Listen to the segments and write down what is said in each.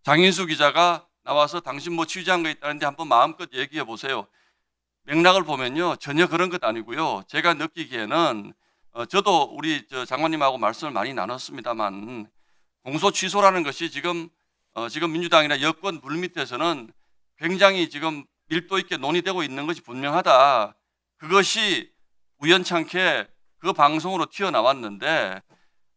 장인수 기자가 나와서 당신 뭐 취재한 거 있다는데 한번 마음껏 얘기해 보세요. 맥락을 보면요 전혀 그런 것 아니고요. 제가 느끼기에는 저도 우리 장관님하고 말씀을 많이 나눴습니다만 공소 취소라는 것이 지금 민주당이나 여권 물밑에서는 굉장히 지금 밀도 있게 논의되고 있는 것이 분명하다. 그것이 우연찮게 그 방송으로 튀어나왔는데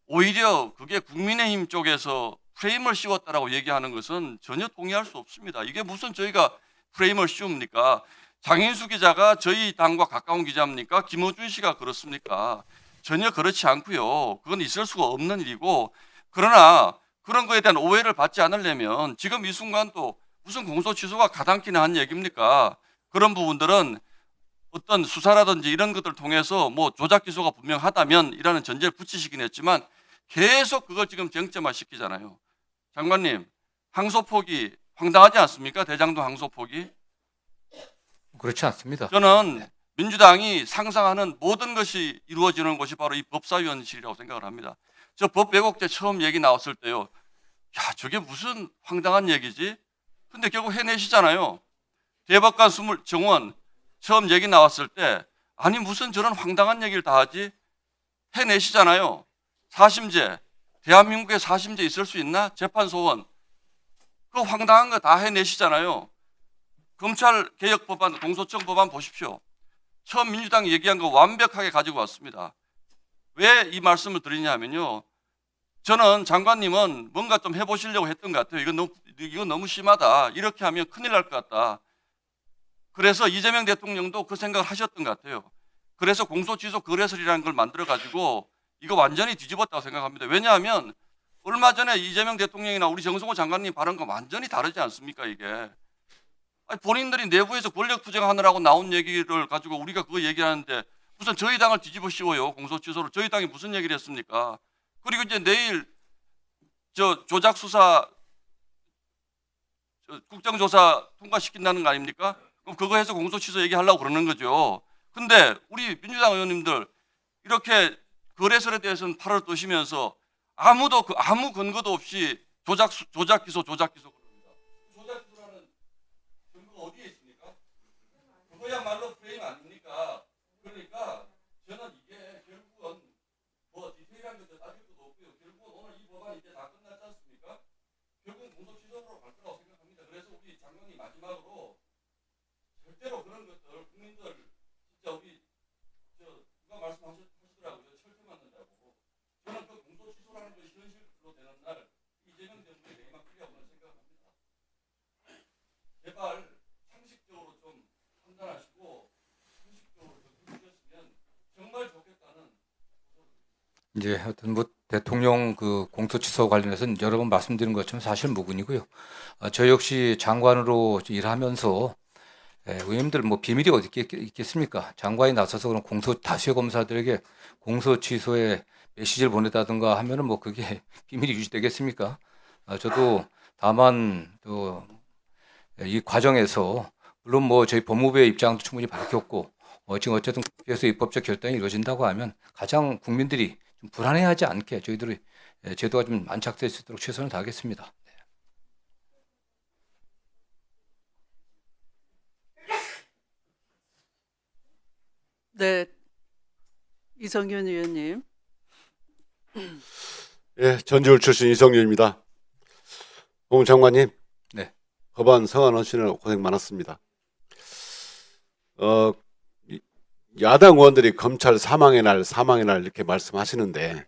오히려 그게 국민의힘 쪽에서 프레임을 씌웠다라고 얘기하는 것은 전혀 동의할 수 없습니다. 이게 무슨 저희가 프레임을 씌웁니까? 장인수 기자가 저희 당과 가까운 기자입니까? 김어준 씨가 그렇습니까? 전혀 그렇지 않고요. 그건 있을 수가 없는 일이고, 그러나 그런 거에 대한 오해를 받지 않으려면 지금 이 순간도 무슨 공소 취소가 가당키나 한 얘기입니까? 그런 부분들은 어떤 수사라든지 이런 것들을 통해서 뭐 조작 기소가 분명하다면 이라는 전제를 붙이시긴 했지만 계속 그걸 지금 쟁점화 시키잖아요. 장관님, 항소폭이 황당하지 않습니까? 대장동 항소폭이. 그렇지 않습니다. 저는 민주당이 상상하는 모든 것이 이루어지는 곳이 바로 이 법사위원실이라고 생각을 합니다. 저 법 왜곡죄 처음 얘기 나왔을 때요. 야, 저게 무슨 황당한 얘기지? 근데 결국 해내시잖아요. 대법관 정원 처음 얘기 나왔을 때 아니 무슨 저런 황당한 얘기를 다 하지? 해내시잖아요. 사심제, 대한민국에 사심제 있을 수 있나? 재판소원. 그 황당한 거 다 해내시잖아요. 검찰개혁법안, 공소청 법안 보십시오. 처음 민주당이 얘기한 거 완벽하게 가지고 왔습니다. 왜 이 말씀을 드리냐면요. 저는 장관님은 뭔가 좀 해보시려고 했던 것 같아요. 이건 너무 심하다. 이렇게 하면 큰일 날 것 같다. 그래서 이재명 대통령도 그 생각을 하셨던 것 같아요. 그래서 공소취소 거래설이라는 걸 만들어가지고 이거 완전히 뒤집었다고 생각합니다. 왜냐하면 얼마 전에 이재명 대통령이나 우리 정성호 장관님 발언과 완전히 다르지 않습니까, 이게. 아니, 본인들이 내부에서 권력 투쟁하느라고 나온 얘기를 가지고 우리가 그거 얘기하는데 무슨 저희 당을 뒤집어 씌워요, 공소취소로. 저희 당이 무슨 얘기를 했습니까? 그리고 이제 내일 조작 수사 국정조사 통과시킨다는 거 아닙니까? 그럼 그거 해서 공소취소 얘기하려고 그러는 거죠. 근데 우리 민주당 의원님들 이렇게 거래설에 대해서는 팔을 뜨시면서 아무 근거도 없이 조작 기소 그럽니다. 조작 기소라는 근거가 어디에 있습니까? 그거야말로 프레임 아닙니까? 그러니까 저는 이게 결국은 뭐 디테일한 것도 따질 것도 없고요. 결국은 오늘 이 법안이 이제 다 끝났지 않습니까? 결국은 공소취소로 갈 거라고 생각합니다. 그래서 우리 장관님 마지막으로 절대로 그런 것들 국민들 진짜 우리 누가 말씀하시더라고요. 철퇴 맞는다고. 저는 그 공소취소라는 것이 현실로 되는 날 이재명 대통령이 내리막 필요하고 생각합니다. 제발 상식적으로 좀 판단하시고 상식적으로 좀 해주셨으면 정말 좋겠다는. 이제 하여튼 뭐 대통령 그 공소 취소 관련해서는 여러 번 말씀드린 것처럼 사실 무근이고요. 저 역시 장관으로 일하면서 의원님들 뭐 비밀이 어디 있겠습니까? 장관이 나서서 그런 다수의 검사들에게 공소 취소의 메시지를 보냈다든가 하면은 뭐 그게 비밀이 유지되겠습니까? 저도 다만 또 이 과정에서 물론 뭐 저희 법무부의 입장도 충분히 밝혔고 지금 어쨌든 국회에서 입법적 결단이 이루어진다고 하면 가장 국민들이 좀 불안해하지 않게 저희들이 제도가 좀 안착될 수 있도록 최선을 다하겠습니다. 네, 이성윤 의원님. 예, 전지울 출신 이성윤입니다. 공 장관님, 네. 법안 성안하시느라 고생 많았습니다. 야당 의원들이 검찰 사망의 날 이렇게 말씀하시는데,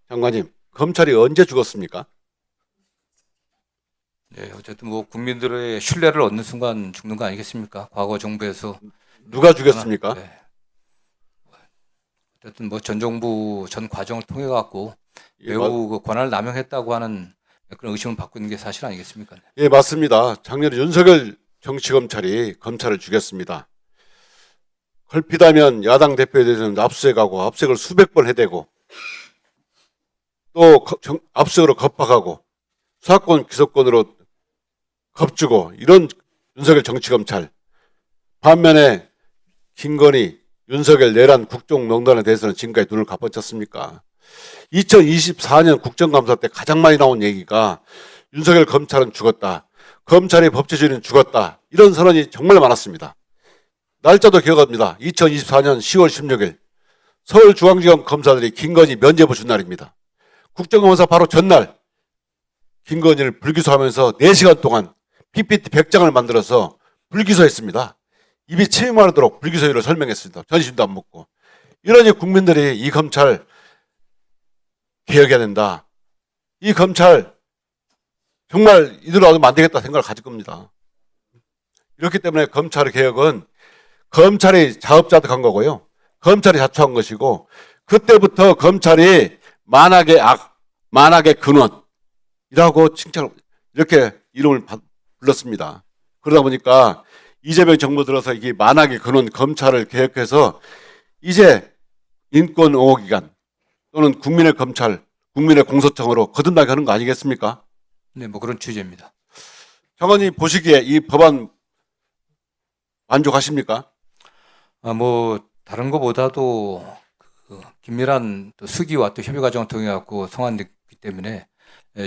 장관님, 검찰이 언제 죽었습니까? 네, 어쨌든 뭐 국민들의 신뢰를 얻는 순간 죽는 거 아니겠습니까? 과거 정부에서 누가 죽였습니까? 네. 어쨌든 뭐 전 정부 전 과정을 통해 갖고 매우 그 권한을 남용했다고 하는 그런 의심을 받고 있는 게 사실 아니겠습니까? 예, 맞습니다. 작년에 윤석열 정치검찰이 검찰을 죽였습니다. 걸핏하면 야당 대표에 대해서는 압수수색하고 압수수색을 수백 번 해대고 또 압수수색으로 겁박하고 수사권 기소권으로 겁주고 이런 윤석열 정치검찰. 반면에 김건희, 윤석열 내란 국정농단에 대해서는 지금까지 눈을 가버쳤습니까? 2024년 국정감사 때 가장 많이 나온 얘기가 윤석열 검찰은 죽었다. 검찰의 법치주의는 죽었다. 이런 선언이 정말 많았습니다. 날짜도 기억합니다. 2024년 10월 16일 서울중앙지검 검사들이 김건희 면죄부 준 날입니다. 국정감사 바로 전날 김건희를 불기소하면서 4시간 동안 PPT 100장을 만들어서 불기소했습니다. 입이 침이 마르도록 불기소율을 설명했습니다. 전신도 안 먹고. 이러니 국민들이 이 검찰 개혁해야 된다. 이 검찰 정말 이대로 놔두면 안 되겠다 생각을 가질 겁니다. 이렇기 때문에 검찰의 개혁은 검찰이 자업자득한 거고요. 검찰이 자초한 것이고 그때부터 검찰이 만악의 악, 만악의 근원이라고 칭찬 이렇게 이름을 불렀습니다. 그러다 보니까 이재명 정부 들어서 이게 만악의 근원 검찰을 개혁해서 이제 인권옹호기관 또는 국민의 검찰, 국민의 공소청으로 거듭나게 하는 거 아니겠습니까? 네, 뭐 그런 취지입니다. 장관님 보시기에 이 법안 만족하십니까? 뭐 다른 것보다도 그 긴밀한 또 수기와 또 협의 과정을 통해 갖고 성안됐기 때문에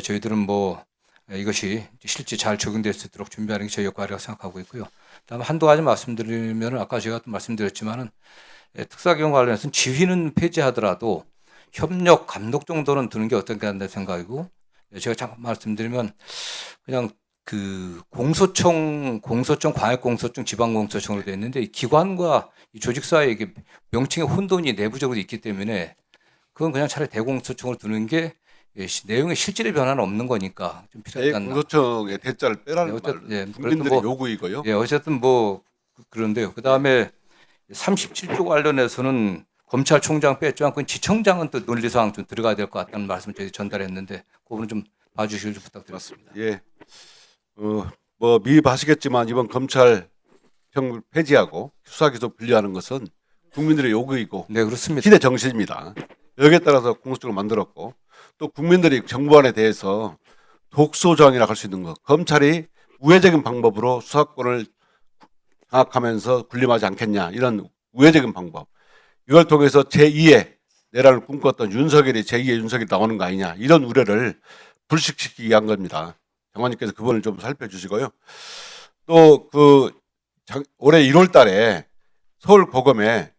저희들은 뭐 이것이 실제 잘 적용될 수 있도록 준비하는 게 저희 역할이라고 생각하고 있고요. 다음 한두 가지 말씀드리면 아까 제가 또 말씀드렸지만은 특사경 관련해서는 지휘는 폐지하더라도 협력 감독 정도는 두는 게 어떨까 한다는 생각이고 제가 잠깐 말씀드리면 그냥 그 공소청, 광역공소청, 지방공소청으로 되어 있는데 이 기관과 이 조직 사이에 이게 명칭의 혼돈이 내부적으로 있기 때문에 그건 그냥 차라리 대공소청으로 두는 게 내용의 실질의 변화는 없는 거니까 좀 필요하지 않나. 공소청의 대자를 빼라는 네, 말 예, 국민들의 뭐, 요구이고요. 예, 어쨌든 뭐 그런데요. 그 다음에 37조 관련해서는 검찰총장 뺐죠. 그 지청장은 또 논리상 좀 들어가야 될 것 같다는 말씀을 저희 전달했는데 그 부분 좀 봐주시길 좀 부탁드렸습니다. 예. 뭐 미흡하시겠지만 이번 검찰 형 폐지하고 수사기소 분리하는 것은 국민들의 요구이고 네, 그렇습니다. 시대 정신입니다. 여기에 따라서 공소장을 만들었고 또 국민들이 정부안에 대해서 독소조항이라 할 수 있는 것, 검찰이 우회적인 방법으로 수사권을 장악하면서 군림하지 않겠냐 이런 우회적인 방법, 이걸 통해서 제2의 내란을 꿈꿨던 윤석열이 제2의 윤석열이 나오는 거 아니냐 이런 우려를 불식시키기 위한 겁니다. 장관님께서 그 부분을 좀 살펴주시고요. 또 올해 1월 달에 서울 고검에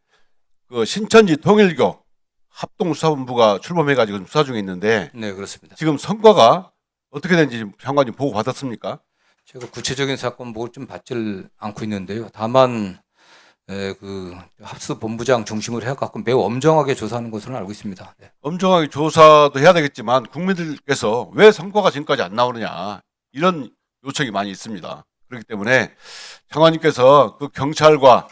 그 신천지 통일교 합동수사본부가 출범해가지고 수사 중에 있는데 네, 그렇습니다. 지금 성과가 어떻게 되는지 장관님 보고 받았습니까? 제가 구체적인 사건 보고 좀 받질 않고 있는데요. 다만 그 합수 본부장 중심으로 해갖고 매우 엄정하게 조사하는 것으로 알고 있습니다. 네. 엄정하게 조사도 해야 되겠지만 국민들께서 왜 성과가 지금까지 안 나오느냐 이런 요청이 많이 있습니다. 그렇기 때문에 장관님께서 그 경찰과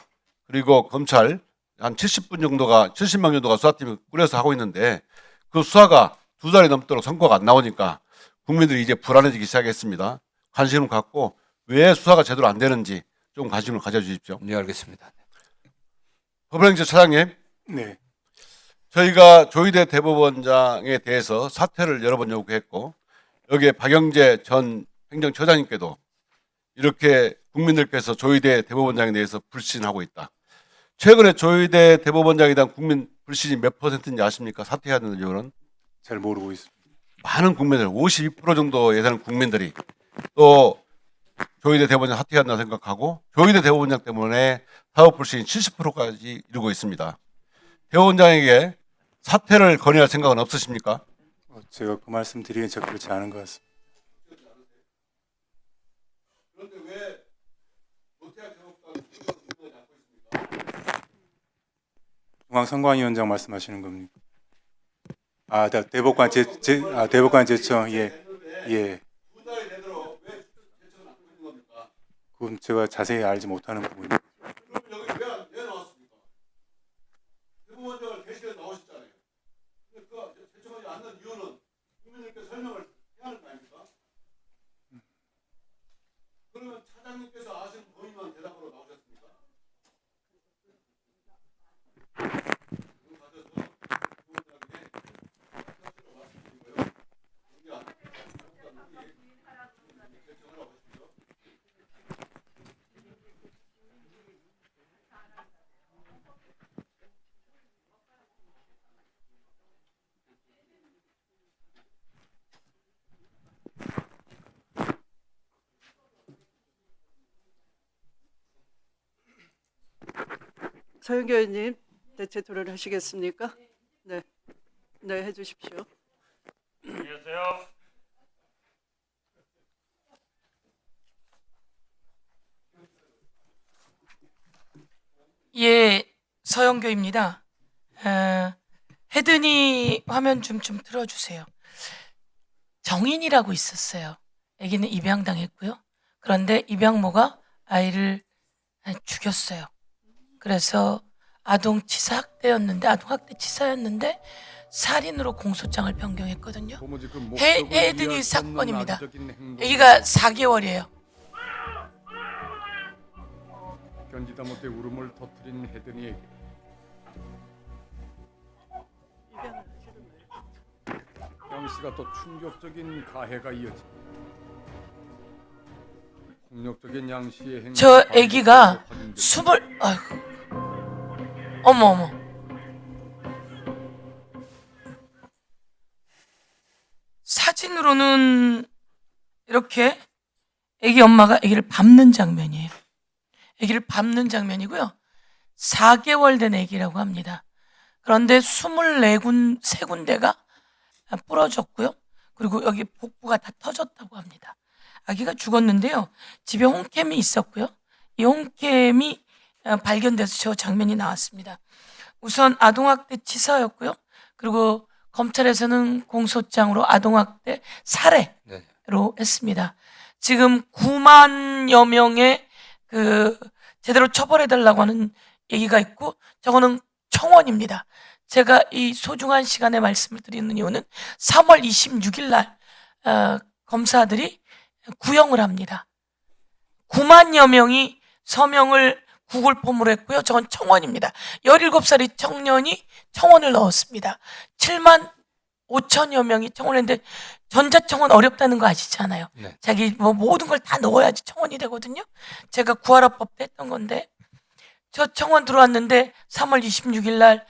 그리고 검찰 한 70명 정도가 수사팀을 꾸려서 하고 있는데 그 수사가 2달이 넘도록 성과가 안 나오니까 국민들이 이제 불안해지기 시작했습니다. 관심을 갖고 왜 수사가 제대로 안 되는지 좀 관심을 가져주십시오. 네, 알겠습니다. 법원행정 차장님, 네, 저희가 조희대 대법원장에 대해서 사퇴를 여러 번 요구했고 여기에 박영재 전 행정처장님께도 이렇게 국민들께서 조희대 대법원장에 대해서 불신하고 있다. 최근에 조희대 대법원장에 대한 국민 불신이 몇 %인지 아십니까? 사퇴해야 되는 이유는 잘 모르고 있습니다. 많은 국민들, 52% 정도 예상하는 국민들이 또 조희대 대법원장 사퇴한다 생각하고 조희대 대법원장 때문에 사법 불신이 70%까지 이르고 있습니다. 대법원장에게 사퇴를 건의할 생각은 없으십니까? 제가 그 말씀 드리긴 적절치 않은 것 같습니다. 그런데 왜 노태학 대법관 중앙선관위원장 말씀하시는 겁니까? 아, 대법관 대법관 제청, 예. 2달이 되도록 왜 제청을 안 하는 겁니까? 그건 제가 자세히 알지 못하는 부분입니다. 그럼 여기 왜 나왔습니까? 대법원장을 대신해 나오셨잖아요. 근데 그 제청하지 않는 이유는 국민들께 설명을 해야 하는 거 아닙니까? 그러면 차장님께서 아시는 범위만 대답으로 나오셨습니까? 서영교 의원님 대체 토론 하시겠습니까? 네, 네 해주십시오. 예, 서영교입니다. 헤드니 화면 좀 틀어주세요. 정인이라고 있었어요. 아기는 입양당했고요. 그런데 입양모가 아이를 죽였어요. 그래서 아동학대 치사였는데 살인으로 공소장을 변경했거든요. 헤드니 사건입니다. 아기가 4개월이에요. 견디다 못해 울음을 터뜨린 헤드니에게 양 씨가 또 충격적인 가해가 이어집니다. 폭력적인 양 씨의 행위. 저 아기가 아이고, 어머. 사진으로는 이렇게 아기 엄마가 아기를 밟는 장면이에요. 아기를 밟는 장면이고요. 4개월 된 아기라고 합니다. 그런데 24군데가 부러졌고요. 그리고 여기 복부가 다 터졌다고 합니다. 아기가 죽었는데요. 집에 홈캠이 있었고요. 이 홈캠이 발견돼서 저 장면이 나왔습니다. 우선 아동학대 치사였고요. 그리고 검찰에서는 공소장으로 아동학대 살해로 네. 했습니다. 지금 9만여 명의 제대로 처벌해달라고 하는 얘기가 있고, 저거는 청원입니다. 제가 이 소중한 시간에 말씀을 드리는 이유는 3월 26일 날 검사들이 구형을 합니다. 9만여 명이 서명을 구글 폼으로 했고요. 저건 청원입니다. 17살의 청년이 청원을 넣었습니다. 7만 5천여 명이 청원했는데 전자청원 어렵다는 거 아시잖아요. 네. 자기 모든 걸 다 넣어야지 청원이 되거든요. 제가 구하라법 때 했던 건데, 저 청원 들어왔는데 3월 26일 날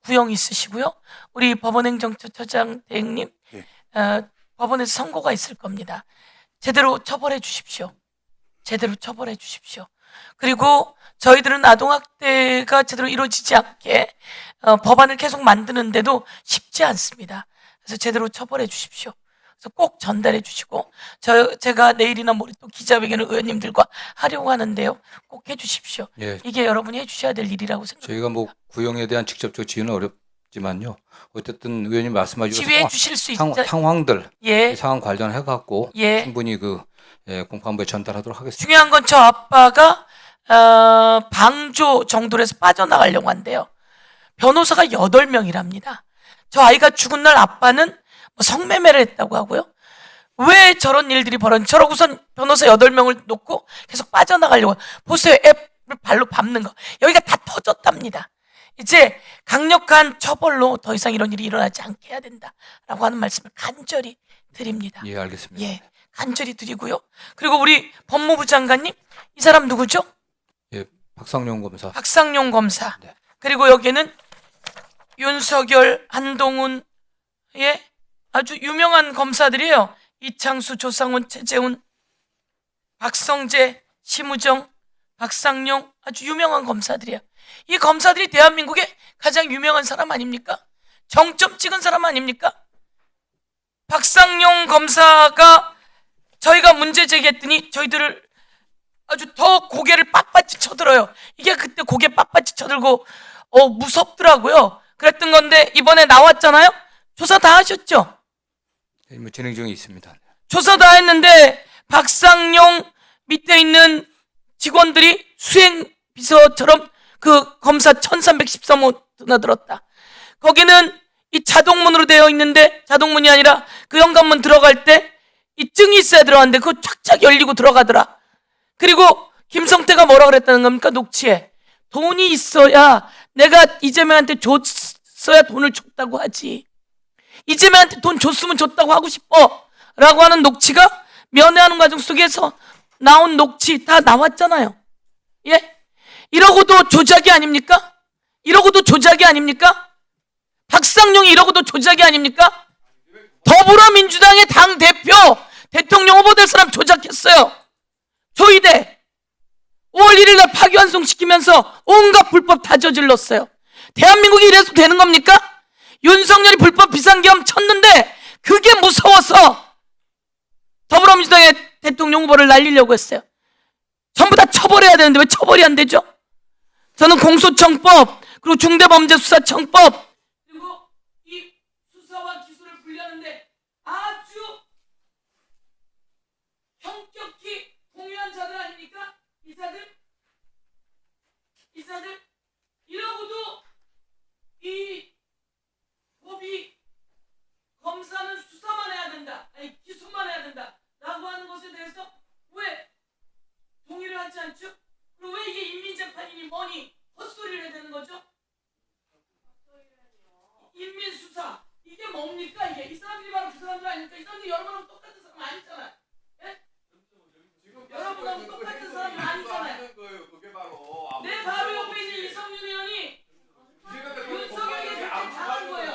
구형 있으시고요. 우리 법원행정처장 대행님, 법원에서 선고가 있을 겁니다. 제대로 처벌해 주십시오. 제대로 처벌해 주십시오. 그리고 저희들은 아동학대가 제대로 이루어지지 않게 법안을 계속 만드는데도 쉽지 않습니다. 그래서 제대로 처벌해 주십시오. 그래서 꼭 전달해 주시고, 제가 내일이나 모레 또 기자회견을 의원님들과 하려고 하는데요. 꼭 해주십시오. 예, 이게 여러분이 해주셔야 될 일이라고 생각합니다. 저희가 뭐 구형에 대한 직접적 지원은 어렵지만요. 어쨌든 의원님 말씀하신 지휘해 주실 수 있죠? 상황들 예, 이 상황 관련해 갖고 예. 충분히 공판부에 전달하도록 하겠습니다. 중요한 건 저 아빠가 방조 정도로 해서 빠져나가려고 한대요. 변호사가 8명이랍니다. 저 아이가 죽은 날 아빠는 성매매를 했다고 하고요. 왜 저런 일들이 벌어졌는지, 저러고선 변호사 8명을 놓고 계속 빠져나가려고. 보세요. 앱을 발로 밟는 거. 여기가 다 터졌답니다. 이제 강력한 처벌로 더 이상 이런 일이 일어나지 않게 해야 된다라고 하는 말씀을 간절히 드립니다. 예, 알겠습니다. 예, 간절히 드리고요. 그리고 우리 법무부 장관님, 이 사람 누구죠? 예, 박상용 검사. 박상용 검사. 네. 그리고 여기는 윤석열, 한동훈의 아주 유명한 검사들이에요. 이창수, 조상훈, 최재훈, 박성재, 심우정, 박상용, 아주 유명한 검사들이에요. 이 검사들이 대한민국의 가장 유명한 사람 아닙니까? 정점 찍은 사람 아닙니까? 박상용 검사가 저희가 문제 제기했더니 저희들을 아주 더 고개를 빳빳이 쳐들어요. 이게 그때 고개 빳빳이 쳐들고 무섭더라고요. 그랬던 건데 이번에 나왔잖아요. 조사 다 하셨죠? 예, 뭐 진행 중에 있습니다. 조사 다 했는데 박상용 밑에 있는 직원들이 수행비서처럼 그 검사 1313호나 들었다. 거기는 이 자동문으로 되어 있는데, 자동문이 아니라 그 현관문 들어갈 때 이 증이 있어야 들어갔는데 그거 착착 열리고 들어가더라. 그리고 김성태가 뭐라 그랬다는 겁니까? 녹취에 돈이 있어야, 내가 이재명한테 줬어야 돈을 줬다고 하지, 이재명한테 돈 줬으면 줬다고 하고 싶어 라고 하는 녹취가 면회하는 과정 속에서 나온 녹취 다 나왔잖아요. 예? 이러고도 조작이 아닙니까? 이러고도 조작이 아닙니까? 박상용이 이러고도 조작이 아닙니까? 더불어민주당의 당대표, 대통령 후보 될 사람 조작했어요. 조희대 5월 1일 날 파기환송 찬송시키면서 온갖 불법 다 저질렀어요. 대한민국이 이래서 되는 겁니까? 윤석열이 불법 비상계엄 쳤는데 그게 무서워서 더불어민주당의 대통령 후보를 날리려고 했어요. 전부 다 처벌해야 되는데 왜 처벌이 안 되죠? 저는 공소청법 그리고 중대범죄수사청법 그리고 이 수사와 기소를 분리하는데 아주 현격히 동의한 자들 아닙니까? 이사들 이러고도 이 법이 검사는 수사만 해야 된다, 아니 기소만 해야 된다 라고 하는 것에 대해서 왜 동의를 하지 않죠? 그리고 왜 이게 인민재판이니 뭐니 헛소리를 해야 되는 거죠? 인민수사 이게 뭡니까 이게? 이 사람들이 바로 그 사람들 아닙니까? 이 사람들이 여러분하고 똑같은 사람 아니잖아요. 예? 여러분하고 똑같은 사람 아니잖아요. 내 바로 옆에 있는 이성윤 의원이 윤석열에게 그렇게 당한 거예요.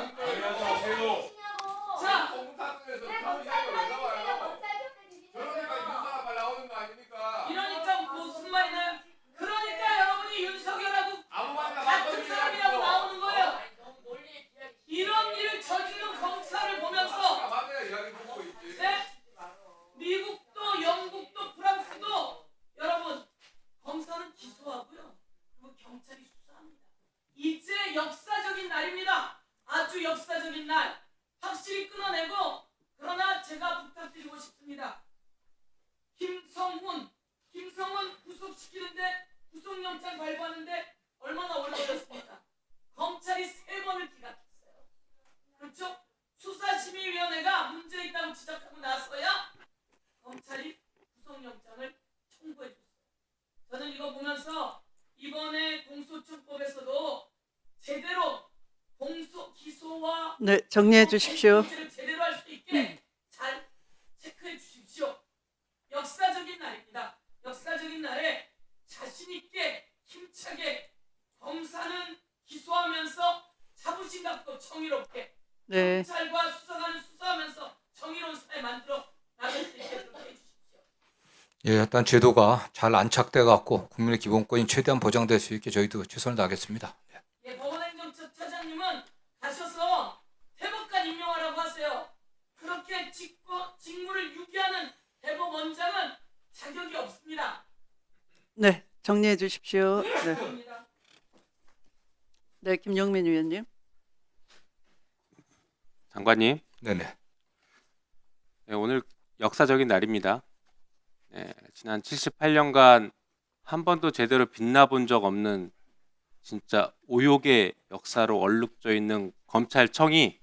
자, 이러니까 무슨 말이나요? 그러니까 여러분이 윤석열하고 같은 사람이라고 나오는 거예요. 이런 일을 저지른 검사를 보면서 네? 미국도 영국도 프랑스도 여러분 검사는 기소하고요. 그리고 경찰이 수사합니다. 이제 역사적인 날입니다. 아주 역사적인 날. 확실히 끊어내고 그러나 제가 부탁드리고 싶습니다. 김성훈 구속시키는데 구속영장 발부하는데 얼마나 오래 걸렸습니까? 검찰이 3번을 기각했어요. 그렇죠? 수사심의위원회가 문제 있다고 지적하고 나서야 검찰이 구속영장을 청구해줬어요. 저는 이거 보면서 이번에 공소청법에서도 제대로 공소 기소와 네, 정리해 주십시오. 문제를 제대로 할 수 있게 잘 체크해 주십시오. 역사적인 날입니다. 역사적인 날에 자신 있게 힘차게 검사는 기소하면서 자부심 갖고 정의롭게 네, 경찰과 수사관은 수사하면서 정의로운 사회 만들어 나갈 수 있게 그렇게 해주십시오. 예, 일단 제도가 잘 안착돼 갖고 국민의 기본권이 최대한 보장될 수 있게 저희도 최선을 다하겠습니다. 예, 법원행정처장님은 가셔서 대법관 임명하라고 하세요. 그렇게 직무를 유기하는 대법원장은 자격이 없습니다. 네, 정리해 주십시오. 네, 네, 김영민 의원님. 장관님, 네네. 네, 오늘 역사적인 날입니다. 네, 지난 78년간 한 번도 제대로 빛나본 적 없는 진짜 오욕의 역사로 얼룩져 있는 검찰청이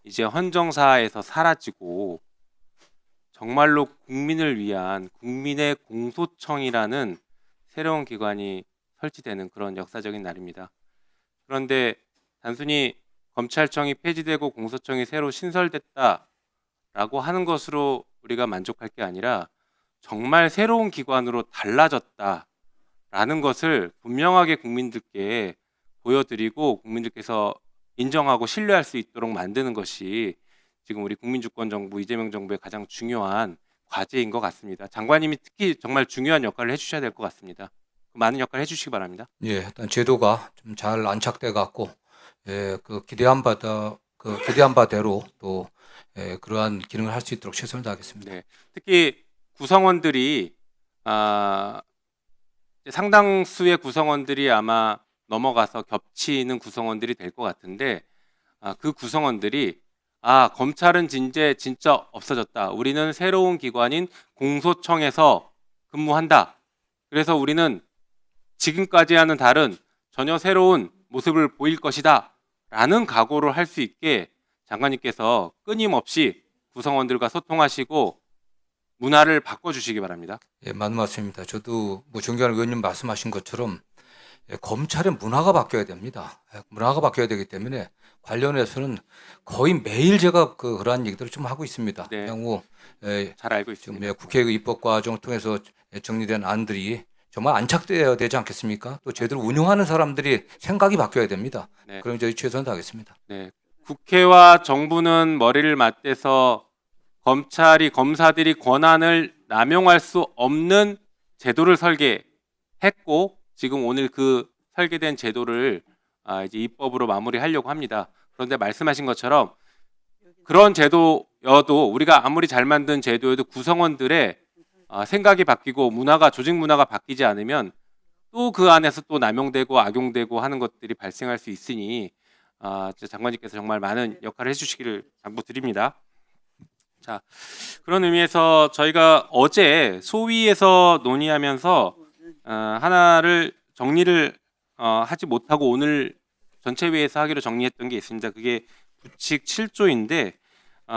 이제 헌정사에서 사라지고 정말로 국민을 위한 국민의 공소청이라는 새로운 기관이 설치되는 그런 역사적인 날입니다. 그런데 단순히 검찰청이 폐지되고 공소청이 새로 신설됐다라고 하는 것으로 우리가 만족할 게 아니라 정말 새로운 기관으로 달라졌다라는 것을 분명하게 국민들께 보여드리고 국민들께서 인정하고 신뢰할 수 있도록 만드는 것이 지금 우리 국민주권정부 이재명 정부의 가장 중요한 과제인 것 같습니다. 장관님이 특히 정말 중요한 역할을 해주셔야 될 것 같습니다. 많은 역할을 해주시기 바랍니다. 예, 일단 제도가 좀 잘 안착돼 갖고 기대한 바대로 또 그러한 기능을 할 수 있도록 최선을 다하겠습니다. 네, 특히 구성원들이 상당수의 구성원들이 아마 넘어가서 겹치는 구성원들이 될 것 같은데 그 구성원들이 검찰은 이제 진짜 없어졌다. 우리는 새로운 기관인 공소청에서 근무한다. 그래서 우리는 지금까지와는 다른 전혀 새로운 모습을 보일 것이다. 라는 각오를 할 수 있게 장관님께서 끊임없이 구성원들과 소통하시고 문화를 바꿔주시기 바랍니다. 예, 맞는 말씀입니다. 저도 존경하는 의원님 말씀하신 것처럼 검찰의 문화가 바뀌어야 됩니다. 문화가 바뀌어야 되기 때문에 관련해서는 거의 매일 제가 그러한 얘기들을 좀 하고 있습니다. 네. 향후 잘 알고 지금 있습니다. 국회의 입법 과정을 통해서 정리된 안들이 정말 안착되어야 되지 않겠습니까? 또 제대로 운영하는 사람들이 생각이 바뀌어야 됩니다. 네. 그럼 저희 최선을 다하겠습니다. 네, 국회와 정부는 머리를 맞대서 검사들이 권한을 남용할 수 없는 제도를 설계했고 지금 오늘 그 설계된 제도를 이제 입법으로 마무리하려고 합니다. 그런데 말씀하신 것처럼 그런 제도여도 우리가 아무리 잘 만든 제도여도 구성원들의 생각이 바뀌고 조직 문화가 바뀌지 않으면 또 그 안에서 또 남용되고 악용되고 하는 것들이 발생할 수 있으니 장관님께서 정말 많은 역할을 해주시기를 당부드립니다. 자, 그런 의미에서 저희가 어제 소위에서 논의하면서 하나를 정리를 하지 못하고 오늘 전체 회의에서 하기로 정리했던 게 있습니다. 그게 부칙 7조인데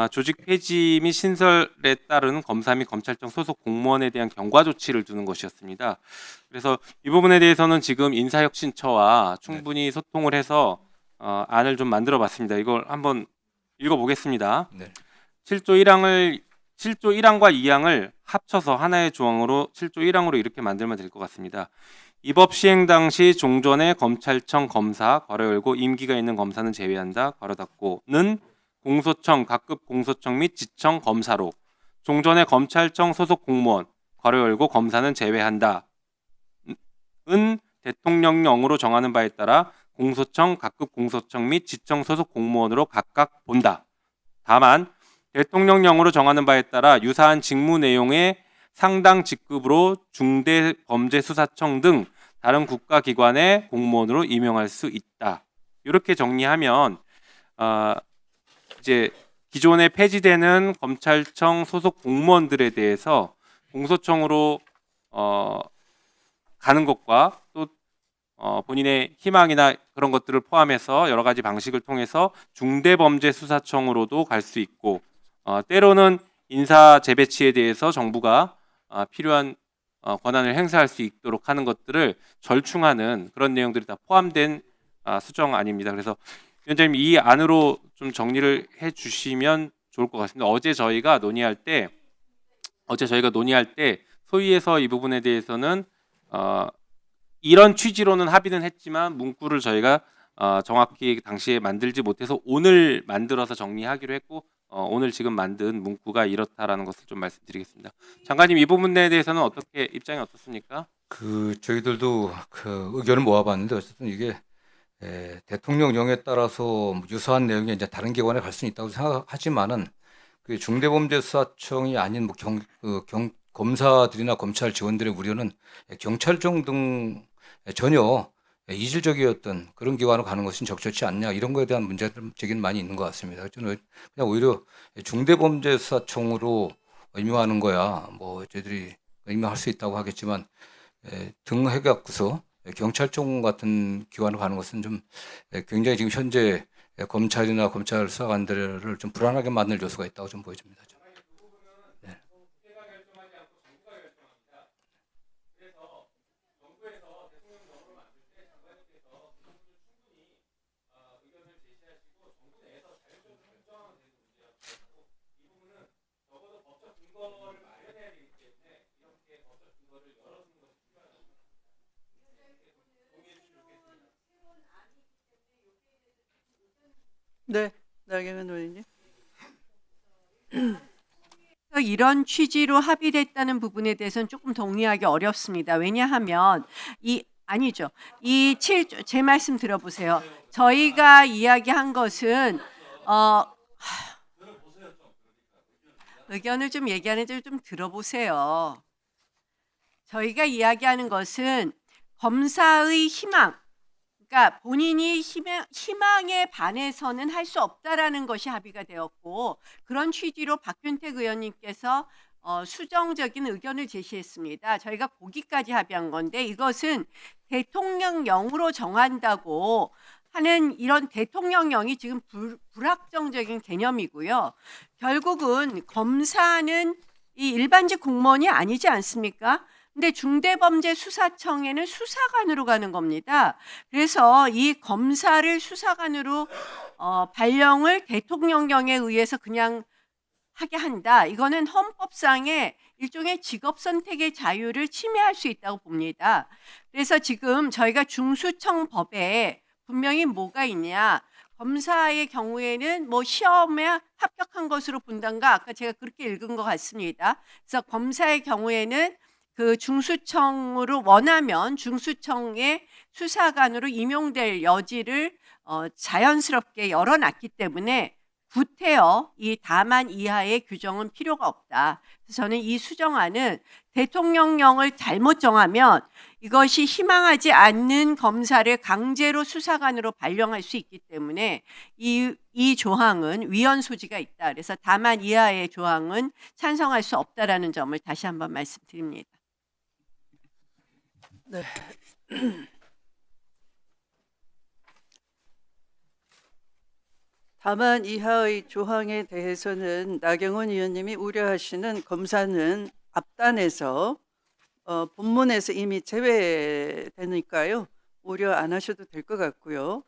조직 폐지 및 신설에 따른 검사 및 검찰청 소속 공무원에 대한 경과 조치를 두는 것이었습니다. 그래서 이 부분에 대해서는 지금 인사혁신처와 충분히 소통을 해서 안을 좀 만들어봤습니다. 이걸 한번 읽어보겠습니다. 네. 7조 1항과 2항을 합쳐서 하나의 조항으로 7조 1항으로 이렇게 만들면 될 것 같습니다. 이 법 시행 당시 종전의 검찰청 검사 괄호 열고 임기가 있는 검사는 제외한다 괄호 닫고는 공소청 각급 공소청 및 지청 검사로 종전의 검찰청 소속 공무원 괄호 열고 검사는 제외한다 은 대통령령으로 정하는 바에 따라 공소청 각급 공소청 및 지청 소속 공무원으로 각각 본다. 다만 대통령령으로 정하는 바에 따라 유사한 직무 내용의 상당 직급으로 중대범죄수사청 등 다른 국가기관의 공무원으로 임용할 수 있다. 이렇게 정리하면 이제 기존에 폐지되는 검찰청 소속 공무원들에 대해서 공소청으로 가는 것과 또 본인의 희망이나 그런 것들을 포함해서 여러 가지 방식을 통해서 중대범죄수사청으로도 갈 수 있고 때로는 인사 재배치에 대해서 정부가 필요한 권한을 행사할 수 있도록 하는 것들을 절충하는 그런 내용들이 다 포함된 수정 아닙니다. 그래서 위원장님 이 안으로 좀 정리를 해주시면 좋을 것 같습니다. 어제 저희가 논의할 때 소위에서 이 부분에 대해서는 이런 취지로는 합의는 했지만 문구를 저희가 정확히 당시에 만들지 못해서 오늘 만들어서 정리하기로 했고 오늘 지금 만든 문구가 이렇다라는 것을 좀 말씀드리겠습니다. 장관님 이 부분에 대해서는 어떻게 입장이 어떻습니까? 저희들도 의견을 모아봤는데 어쨌든 이게 대통령령에 따라서 유사한 내용이 이제 다른 기관에 갈 수는 있다고 생각하지만은 그 중대범죄수사청이 아닌 검사들이나 검찰 직원들의 우려는 경찰청 등 전혀 이질적이었던 그런 기관으로 가는 것은 적절치 않냐 이런 거에 대한 문제들 제기는 많이 있는 것 같습니다. 저는 그냥 오히려 중대범죄수사청으로 임명하는 거야 뭐 저희들이 임명할 수 있다고 하겠지만 등해갖고서 경찰청 같은 기관으로 가는 것은 좀 굉장히 지금 현재 검찰이나 검찰 수사관들을 좀 불안하게 만들 요소가 있다고 좀 보여집니다. 네. 네, 나경원 의원님. 이런 취지로 합의됐다는 부분에 대해서는 조금 동의하기 어렵습니다. 왜냐하면 아니죠. 제 말씀 들어보세요. 저희가 이야기한 것은 의견을 좀 얘기하는지 좀 들어보세요. 저희가 이야기하는 것은 검사의 희망, 그러니까 본인이 희망에 반해서는 할 수 없다라는 것이 합의가 되었고 그런 취지로 박균택 의원님께서 수정적인 의견을 제시했습니다. 저희가 거기까지 합의한 건데 이것은 대통령령으로 정한다고 하는 이런 대통령령이 지금 불확정적인 개념이고요. 결국은 검사는 이 일반직 공무원이 아니지 않습니까? 근데 중대범죄수사청에는 수사관으로 가는 겁니다. 그래서 이 검사를 수사관으로 발령을 대통령령에 의해서 그냥 하게 한다. 이거는 헌법상의 일종의 직업 선택의 자유를 침해할 수 있다고 봅니다. 그래서 지금 저희가 중수청법에 분명히 뭐가 있냐. 검사의 경우에는 뭐 시험에 합격한 것으로 본단가 아까 제가 그렇게 읽은 것 같습니다. 그래서 검사의 경우에는 그 중수청으로 원하면 중수청의 수사관으로 임용될 여지를 자연스럽게 열어놨기 때문에 구태여 이 다만 이하의 규정은 필요가 없다. 그래서 저는 이 수정안은 대통령령을 잘못 정하면 이것이 희망하지 않는 검사를 강제로 수사관으로 발령할 수 있기 때문에 이 조항은 위헌 소지가 있다. 그래서 다만 이하의 조항은 찬성할 수 없다라는 점을 다시 한번 말씀드립니다. 네. 다만 이하의 조항에 대해서는 나경원 의원님이 우려하시는 검사는 앞단에서 본문에서 이미 제외되니까요. 우려 안 하셔도 될 것 같고요.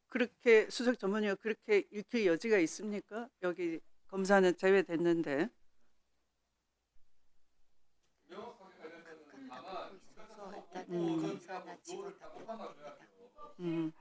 그렇게 수석 전문의가 그렇게 읽힐 여지가 있습니까? 여기 검사는 제외됐는데. 음.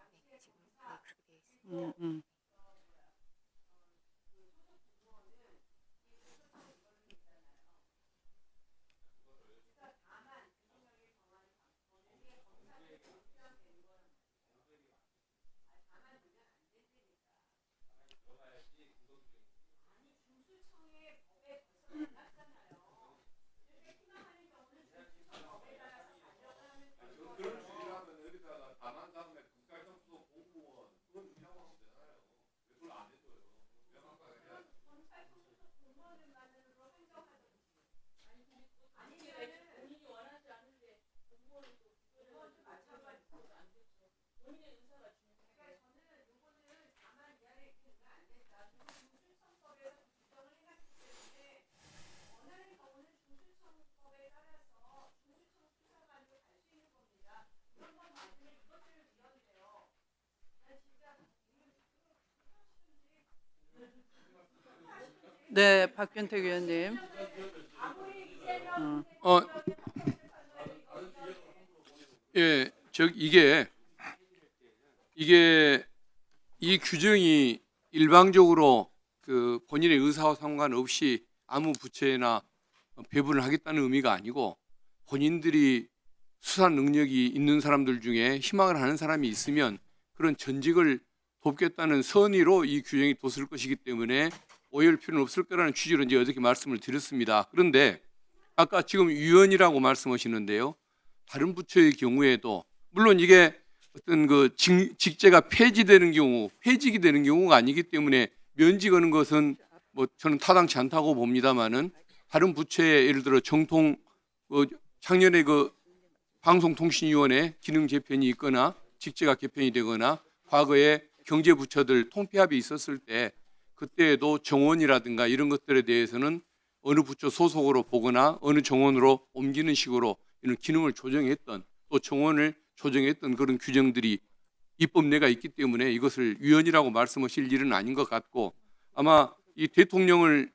네, 박균택 의원님. 예, 이게 이 규정이 일방적으로 그 본인의 의사와 상관없이 아무 부처에나 배분을 하겠다는 의미가 아니고 본인들이 수사 능력이 있는 사람들 중에 희망을 하는 사람이 있으면 그런 전직을 돕겠다는 선의로 이 규정이 뒀을 것이기 때문에 오해할 필요는 없을 거라는 취지로 이제 어저께 말씀을 드렸습니다. 그런데 아까 지금 위원이라고 말씀하시는데요. 다른 부처의 경우에도 물론 이게 어떤 그 직제가 폐지되는 경우, 회직이 되는 경우가 아니기 때문에 면직하는 것은 뭐 저는 타당치 않다고 봅니다만은 다른 부처의 예를 들어 정통 작년에 그 방송통신위원회 기능 개편이 있거나 직제가 개편이 되거나 과거에 경제부처들 통폐합이 있었을 때 그때에도 정원이라든가 이런 것들에 대해서는 어느 부처 소속으로 보거나 어느 정원으로 옮기는 식으로 이런 기능을 조정했던 또 정원을 조정했던 그런 규정들이 입법례가 있기 때문에 이것을 위헌이라고 말씀하실 일은 아닌 것 같고 아마 이 대통령을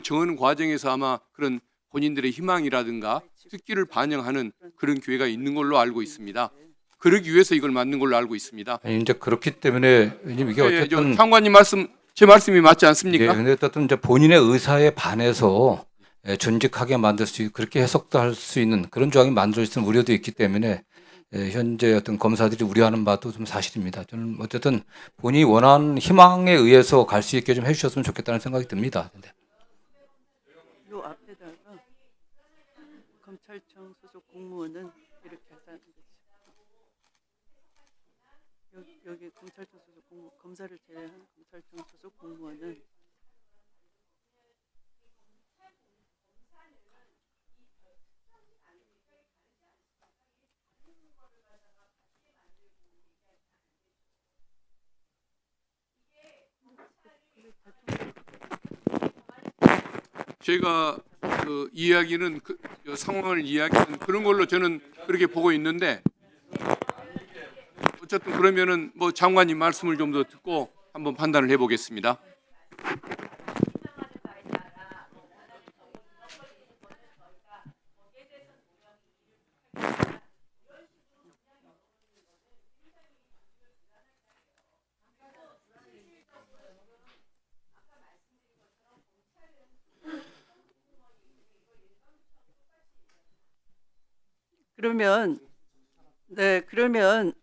정하는 과정에서 아마 그런 본인들의 희망이라든가 특기를 반영하는 그런 기회가 있는 걸로 알고 있습니다. 그러기 위해서 이걸 만든 걸로 알고 있습니다. 아니, 이제 그렇기 때문에 이게 어쨌든 장관님 말씀 제 말씀이 맞지 않습니까? 예, 근데 어쨌든 이제 본인의 의사에 반해서 전직하게 만들 수 있고 그렇게 해석도 할 수 있는 그런 조항이 만들어질 우려도 있기 때문에 현재 어떤 검사들이 우려하는 바도 좀 사실입니다. 저는 어쨌든 본인이 원하는 희망에 의해서 갈 수 있게 좀 해주셨으면 좋겠다는 생각이 듭니다. 근데. 요 앞에다가 검찰청 소속 공무원은 이렇게 하자는 거죠. 여기 검찰청 소속 공무원, 검사를 제외한 검찰청 소속 공무원은 제가 그 이야기는 그 상황을 이야기하는 그런 걸로 저는 그렇게 보고 있는데 어쨌든 그러면은 뭐 장관님 말씀을 좀 더 듣고 한번 판단을 해보겠습니다. 그러면 네, 그러면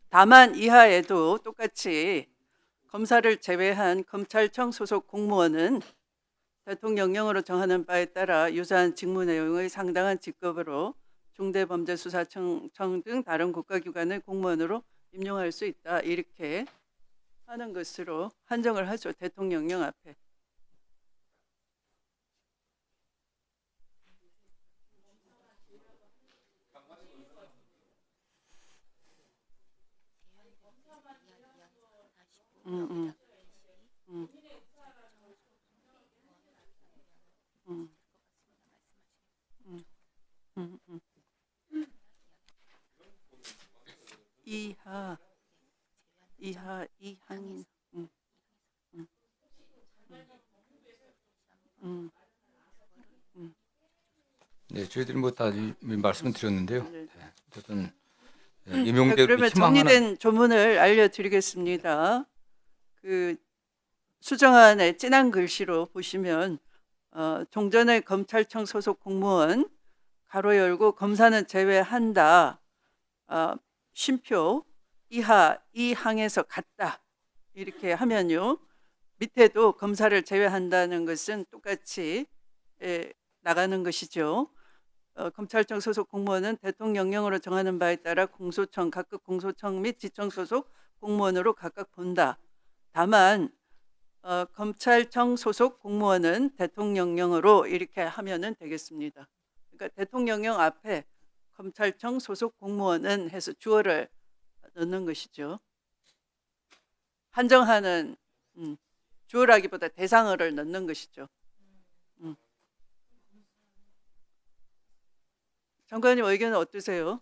다만 이하에도 똑같이 검사를 제외한 검찰청 소속 공무원은 대통령령으로 정하는 바에 따라 유사한 직무 내용의 상당한 직급으로 중대범죄수사청 등 다른 국가기관의 공무원으로 임용할 수 있다. 이렇게 하는 것으로 한정을 하죠. 대통령령 앞에. 음, 음, 음, 음, 음. 이하 이항인 음, 음, 음, 네, 저희들이 뭐 다 말씀을 드렸는데요. 네. 네, 어쨌든 네, 임용대로 그러면 희망하는 정리된 조문을 알려드리겠습니다. 그 수정안의 진한 글씨로 보시면 종전의 검찰청 소속 공무원 가로 열고 검사는 제외한다. 쉼표 이하 이 항에서 같다. 이렇게 하면요. 밑에도 검사를 제외한다는 것은 똑같이 나가는 것이죠. 검찰청 소속 공무원은 대통령령으로 정하는 바에 따라 공소청, 각급 공소청 및 지청 소속 공무원으로 각각 본다. 다만 검찰청 소속 공무원은 대통령령으로 이렇게 하면은 되겠습니다. 그러니까 대통령령 앞에 검찰청 소속 공무원은 해서 주어를 넣는 것이죠. 한정하는 주어라기보다 대상어를 넣는 것이죠. 장관님 의견은 어떠세요?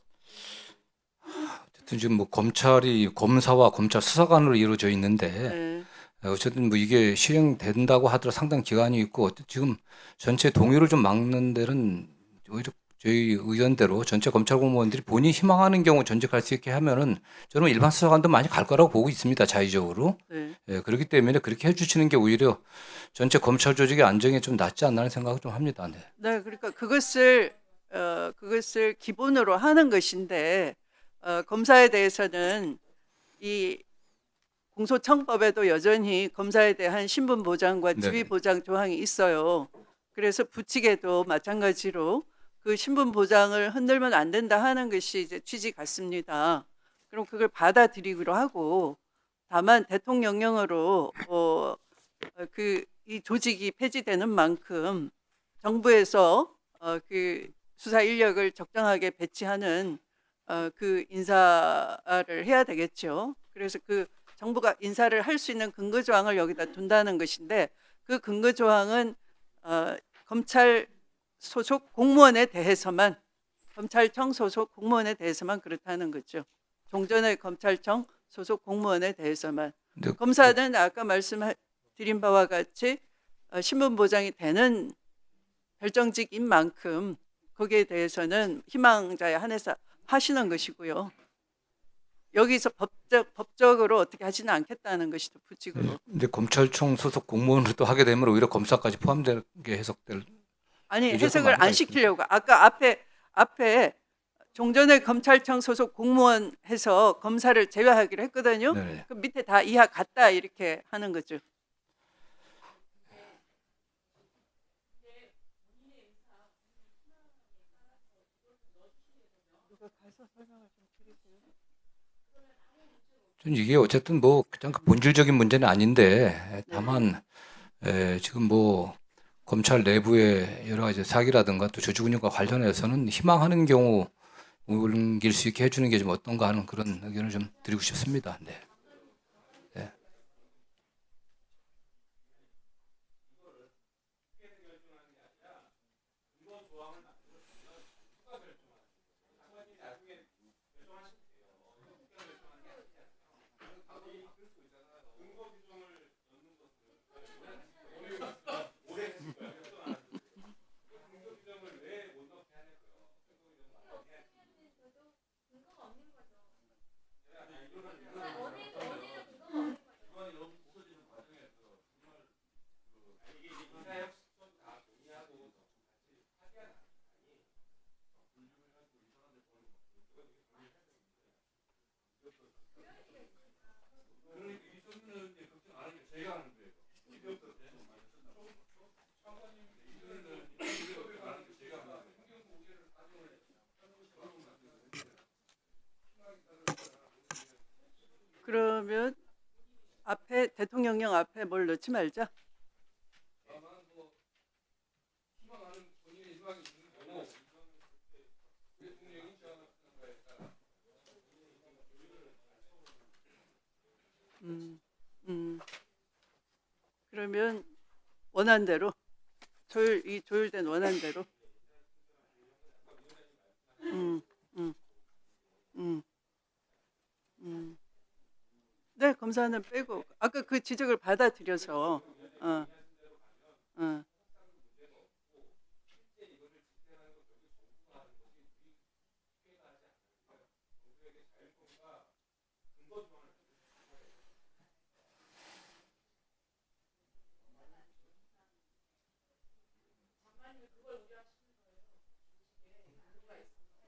어쨌든 지금 뭐 검찰이 검사와 검찰 수사관으로 이루어져 있는데 네. 어쨌든 뭐 이게 시행된다고 하더라도 상당 기간이 있고 지금 전체 동의를 좀 막는 데는 오히려 저희 의견대로 전체 검찰 공무원들이 본인이 희망하는 경우 전직할 수 있게 하면은 저는 일반 수사관도 많이 갈 거라고 보고 있습니다. 자의적으로. 네. 예, 그렇기 때문에 그렇게 해주시는 게 오히려 전체 검찰 조직의 안정에 좀 낫지 않나는 생각을 좀 합니다. 네. 네, 그러니까 그것을 기본으로 하는 것인데 검사에 대해서는 이 공소청법에도 여전히 검사에 대한 신분 보장과 네네. 지위 보장 조항이 있어요. 그래서 부칙에도 마찬가지로 그 신분 보장을 흔들면 안 된다 하는 것이 이제 취지 같습니다. 그럼 그걸 받아들이기로 하고 다만 대통령령으로 이 조직이 폐지되는 만큼 정부에서 그 수사 인력을 적정하게 배치하는 그 인사를 해야 되겠죠. 그래서 그 정부가 인사를 할 수 있는 근거 조항을 여기다 둔다는 것인데 그 근거 조항은 검찰 소속 공무원에 대해서만 검찰청 소속 공무원에 대해서만 그렇다는 거죠. 종전의 검찰청 소속 공무원에 대해서만. 근데 검사는 아까 말씀드린 바와 같이 신분 보장이 되는 결정직인 만큼 거기에 대해서는 희망자에 한해서 하시는 것이고요. 여기서 법적으로 어떻게 하지는 않겠다는 것이죠. 부칙으로. 근데 검찰청 소속 공무원으로 또 하게 되면 오히려 검사까지 포함되게 해석될. 아니 요즘 해석을 많이가 안 시키려고 아까 앞에 종전의 검찰청 소속 공무원 해서 검사를 제외하기로 했거든요. 네. 그 밑에 다 이하 같다 이렇게 하는 거죠. 좀 이게 어쨌든 뭐 그냥 그 본질적인 문제는 아닌데 다만 지금 뭐 검찰 내부의 여러 가지 사기라든가 또 조직 운영과 관련해서는 희망하는 경우 옮길 수 있게 해주는 게 좀 어떤가 하는 그런 의견을 좀 드리고 싶습니다. 네. 그러면 앞에 대통령령 앞에 뭘 넣지 말자. 그러면 원안대로 이 조율된 원안대로. 네, 검사는 빼고 아까 그 지적을 받아들여서 어.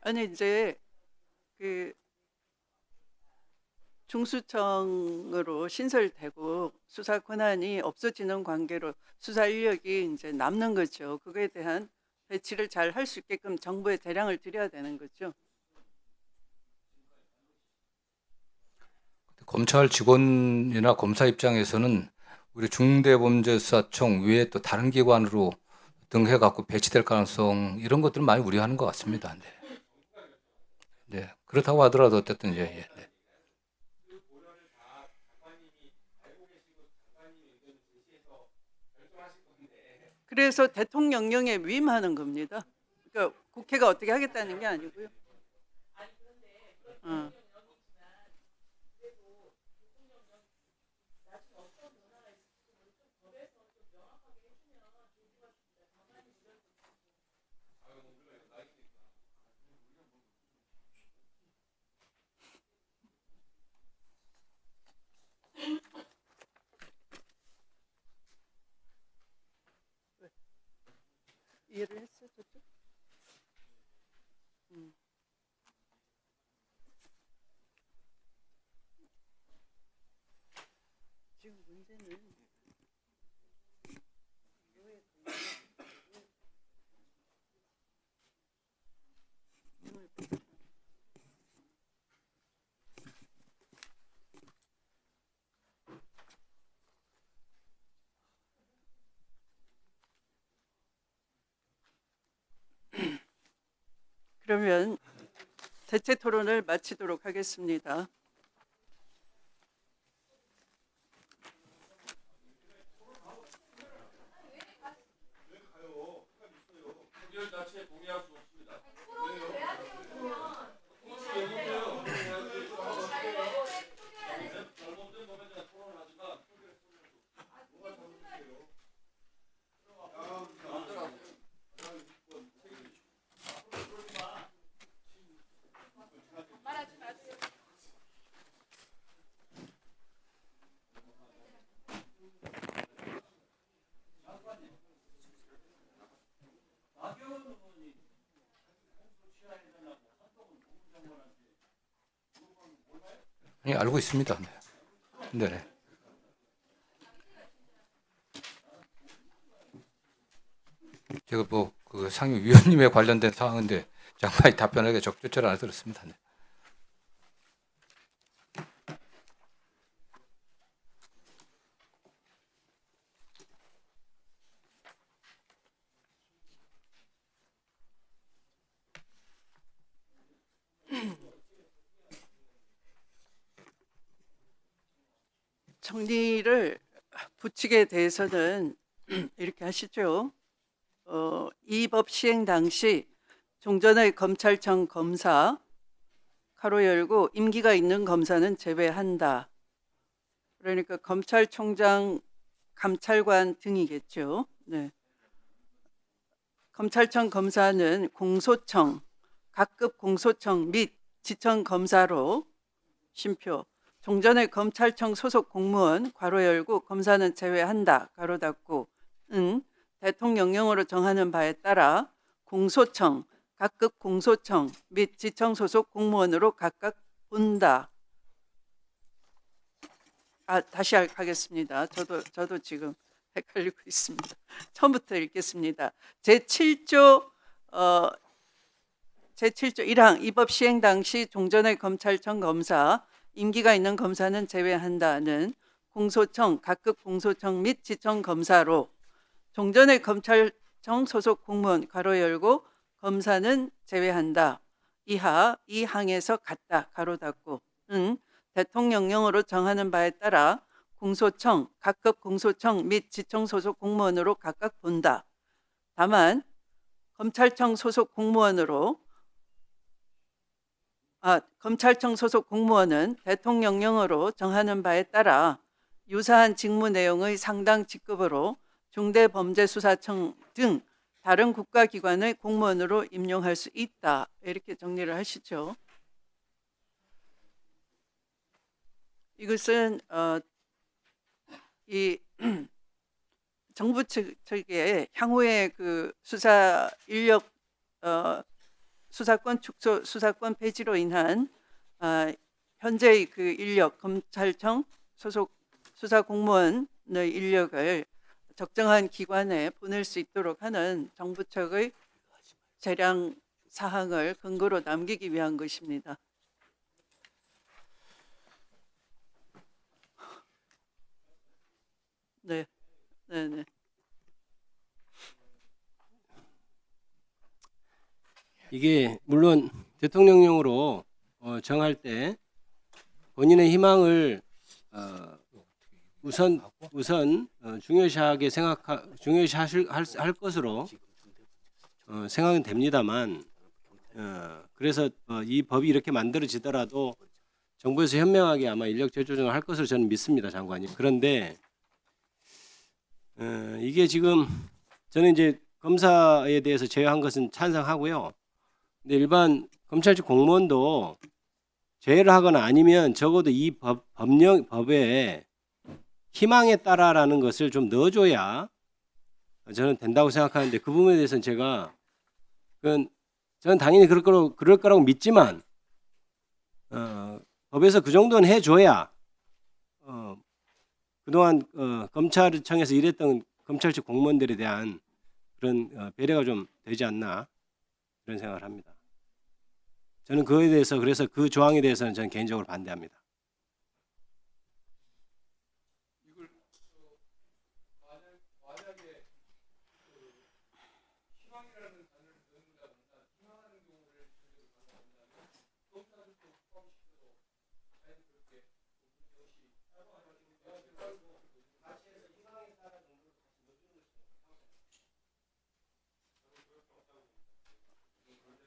아니 이제 그 중수청으로 신설되고 수사 권한이 없어지는 관계로 수사 인력이 이제 남는 거죠. 그거에 대한 배치를 잘 할 수 있게끔 정부에 대량을 드려야 되는 거죠. 검찰 직원이나 검사 입장에서는 우리 중대범죄수사청 외에 또 다른 기관으로 등해 갖고 배치될 가능성 이런 것들은 많이 우려하는 것 같습니다. 네. 네. 그렇다고 하더라도 어쨌든 네. 그래서 대통령령에 위임하는 겁니다. 그러니까 국회가 어떻게 하겠다는 게 아니고요. 이해를 했어, 저쪽? 지금 문제는 그러면 대체 토론을 마치도록 하겠습니다. 예, 알고 있습니다. 네. 네. 제가 그 상임위원님에 관련된 사항인데 장관이 답변하기가 적절치 않아 들었습니다. 네. 정리를 부칙에 대해서는 이렇게 하시죠. 이 법 시행 당시 종전의 검찰청 검사 가로 열고 임기가 있는 검사는 제외한다. 그러니까 검찰총장, 감찰관 등이겠죠. 네. 검찰청 검사는 공소청, 각급 공소청 및 지청 검사로 쉼표. 종전의 검찰청 소속 공무원 괄호 열고 검사는 제외한다 가로 닫고 은 대통령령으로 정하는 바에 따라 공소청, 각급 공소청 및 지청 소속 공무원으로 각각 본다. 다시 하겠습니다. 저도 지금 헷갈리고 있습니다. 처음부터 읽겠습니다. 제7조 1항 이 법 시행 당시 종전의 검찰청 검사, 임기가 있는 검사는 제외한다는 공소청, 각급 공소청 및 지청 검사로 종전의 검찰청 소속 공무원 가로 열고 검사는 제외한다. 이하 이 항에서 같다. 가로 닫고는 대통령령으로 정하는 바에 따라 공소청, 각급 공소청 및 지청 소속 공무원으로 각각 본다. 다만 검찰청 소속 공무원은 대통령령으로 정하는 바에 따라 유사한 직무 내용의 상당 직급으로 중대범죄수사청 등 다른 국가기관의 공무원으로 임용할 수 있다. 이렇게 정리를 하시죠. 이것은 이 정부 측의 향후의 그 수사 인력 수사권 축소, 수사권 폐지로 인한 현재의 그 인력 검찰청 소속 수사 공무원의 인력을 적정한 기관에 보낼 수 있도록 하는 정부 측의 재량 사항을 근거로 남기기 위한 것입니다. 네. 이게 물론 대통령령으로 정할 때 본인의 희망을 우선 중요시할 것으로 생각은 됩니다만, 그래서 이 법이 이렇게 만들어지더라도 정부에서 현명하게 아마 인력 재조정을 할 것으로 저는 믿습니다, 장관님. 그런데 이게 지금 저는 이제 검사에 대해서 제외한 것은 찬성하고요. 근데 일반 검찰직 공무원도 제외를 하거나 아니면 적어도 이 법에 희망에 따라라는 것을 좀 넣어줘야 저는 된다고 생각하는데, 그 부분에 대해서는 저는 당연히 그럴 거라고 믿지만 법에서 그 정도는 해줘야 그동안 검찰청에서 일했던 검찰직 공무원들에 대한 그런 배려가 좀 되지 않나, 그런 생각을 합니다. 저는 그거에 대해서, 그래서 그 조항에 대해서는 저는 개인적으로 반대합니다.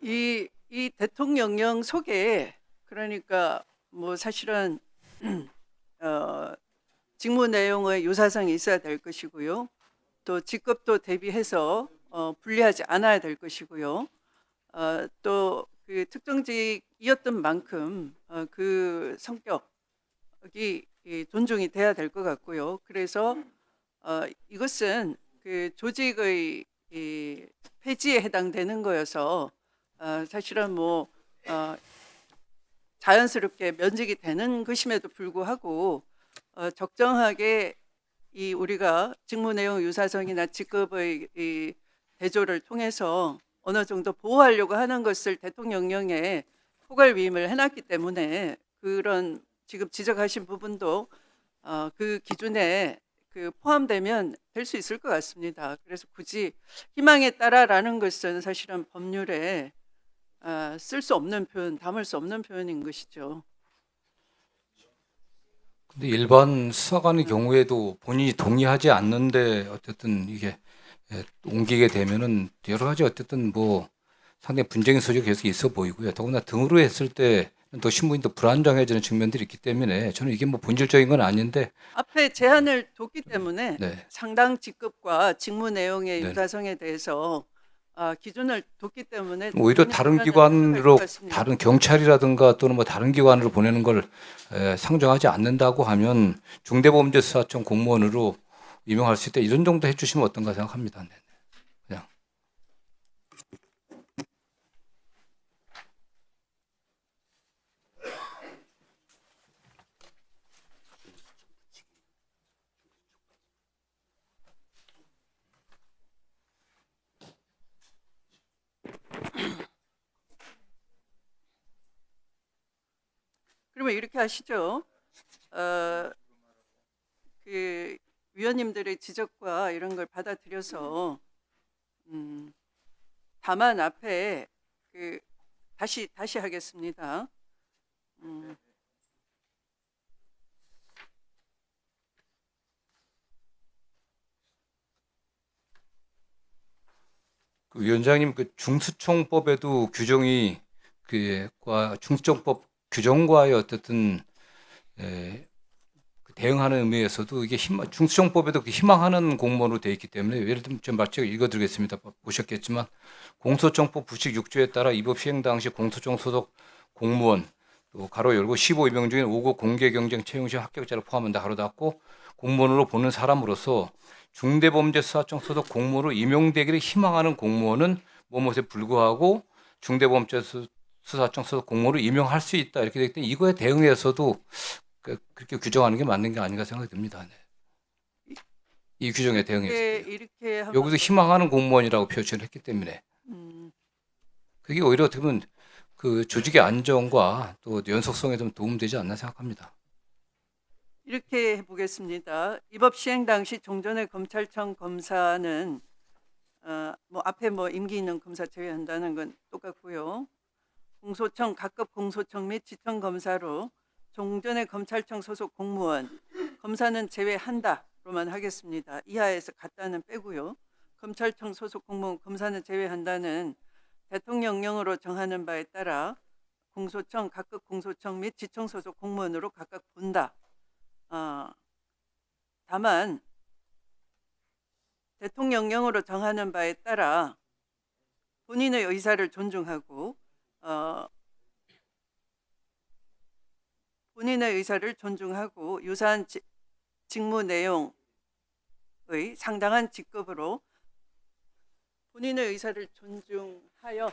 이 대통령령 속에 그러니까 뭐 사실은 직무 내용의 유사성이 있어야 될 것이고요. 또 직급도 대비해서 불리하지 않아야 될 것이고요. 또 그 특정직이었던 만큼 그 성격이 존중이 돼야 될 것 같고요. 그래서 이것은 그 조직의 폐지에 해당되는 거여서 사실은 뭐 자연스럽게 면직이 되는 것임에도 불구하고 적정하게 이 우리가 직무 내용 유사성이나 직급의 이 대조를 통해서 어느 정도 보호하려고 하는 것을 대통령령에 포괄 위임을 해놨기 때문에 그런 지금 지적하신 부분도 그 기준에 그 포함되면 될 수 있을 것 같습니다. 그래서 굳이 희망에 따라라는 것은 사실은 법률에 쓸 수 없는 표현, 담을 수 없는 표현인 것이죠. 근데 일반 수사관의 경우에도 본인이 동의하지 않는데 어쨌든 이게 옮기게 되면은 여러 가지 어쨌든 뭐 상당히 분쟁의 소지가 계속 있어 보이고요. 더구나 등으로 했을 때 더 신분이 더 불안정해지는 측면들이 있기 때문에 저는 이게 뭐 본질적인 건 아닌데 앞에 제한을 뒀기 때문에 네. 상당 직급과 직무 내용의 네. 유사성에 대해서 기준을 뒀기 때문에 오히려 다른 기관으로 같습니다. 다른 경찰이라든가 또는 뭐 다른 기관으로 보내는 걸 상정하지 않는다고 하면 중대범죄수사청 공무원으로 임용할 수 있다, 이런 정도 해주시면 어떤가 생각합니다. 네. 그냥 그러면 이렇게 하시죠. 그 위원님들의 지적과 이런 걸 받아들여서 다만 앞에 그 다시 하겠습니다. 그 위원장님 그 중수청법에도 규정이 그과 중수청법 규정과의 어쨌든 그 대응하는 의미에서도 이게 중수청법에도 그 희망하는 공무원으로 되어 있기 때문에 예를 들면 제가 읽어드리겠습니다. 보셨겠지만 공소청법 부칙 6조에 따라 이 법 시행 당시 공소청 소속 공무원 또 가로 열고 15명 중에 5급 공개경쟁 채용시험 합격자를 포함한다 가로 닫고 공무원으로 보는 사람으로서 중대범죄수사청 소속 공무원으로 임용되기를 희망하는 공무원은 뭐뭐에 불구하고 중대범죄수사청 소속 공무원으로 임용할 수 있다 이렇게 되기 때문에 이거에 대응해서도 그렇게 규정하는 게 맞는 게 아닌가 생각이 듭니다. 네. 이 규정에 대응해서 이렇게 하면 여기서 희망하는 공무원이라고 표현을 했기 때문에 그게 오히려 어떻게 보면 그 조직의 안정과 또 연속성에 좀 도움되지 않나 생각합니다. 이렇게 해보겠습니다. 이 법 시행 당시 종전의 검찰청 검사는 뭐 앞에 뭐 임기 있는 검사 제외한다는 건 똑같고요. 공소청 각급 공소청 및 지청 검사로 종전의 검찰청 소속 공무원 검사는 제외한다로만 하겠습니다. 이하에서 같다는 빼고요. 검찰청 소속 공무원 검사는 제외한다는 대통령령으로 정하는 바에 따라 공소청 각급 공소청 및 지청 소속 공무원으로 각각 본다. 다만 대통령령으로 정하는 바에 따라 본인의 의사를 존중하고 유사한 직무 내용의 상당한 직급으로 본인의 의사를 존중하여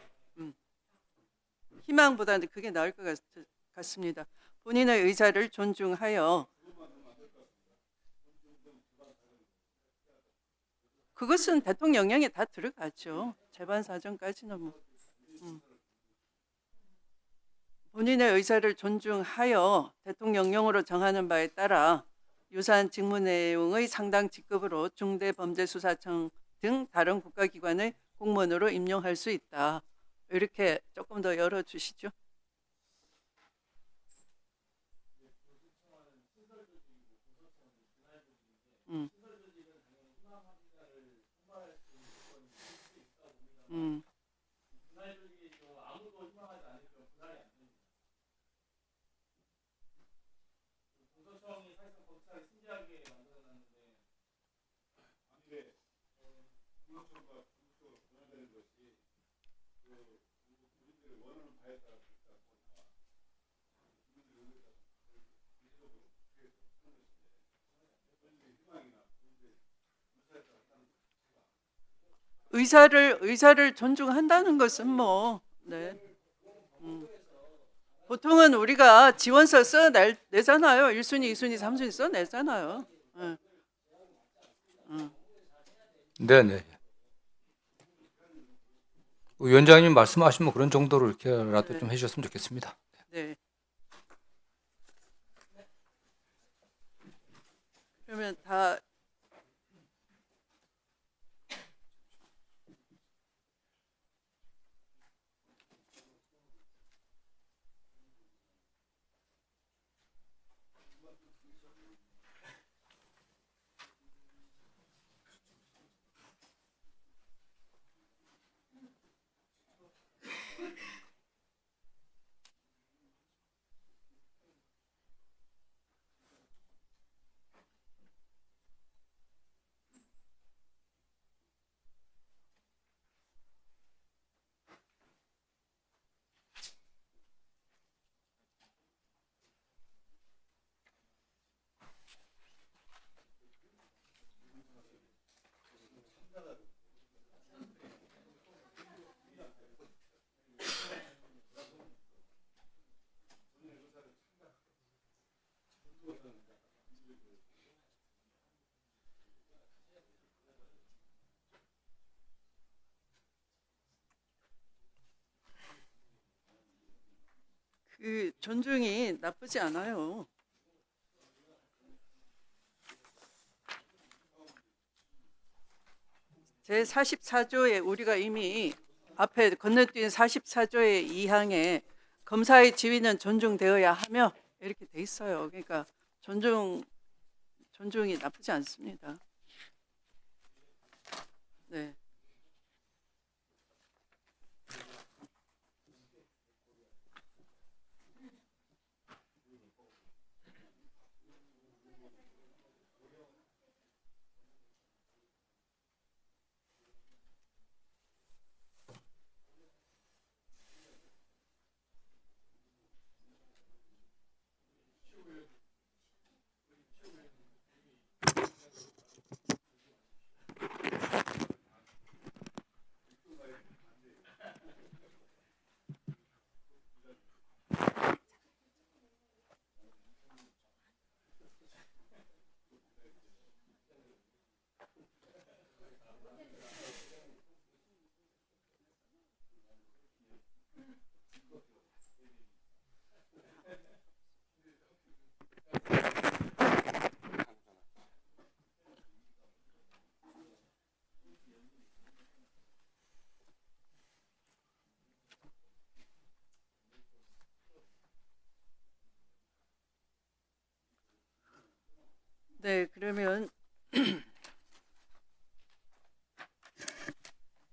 희망보다는 그게 나을 것 같습니다. 본인의 의사를 존중하여 그것은 대통령령에 다 들어가죠. 재반 사정까지는 뭐. 본인의 의사를 존중하여 대통령령으로 정하는 바에 따라 유사한 직무 내용의 상당 직급으로 중대범죄수사청 등 다른 국가기관의 공무원으로 임용할 수 있다. 이렇게 조금 더 열어주시죠. 의사를 존중한다는 것은 뭐, 네. 보통은 우리가 지원서 써내잖아요. 1순위, 2순위, 3순위 써내잖아요. 네네. 위원장님 말씀하시면 그런 정도로 이렇게라도 좀 해주셨으면 좋겠습니다. 네. 그러면 다 그 존중이 나쁘지 않아요. 제 44조에 우리가 이미 앞에 건너뛴 44조의 2항에 검사의 지위는 존중되어야 하며 이렇게 돼 있어요. 그러니까 존중이 나쁘지 않습니다. 네. 네, 그러면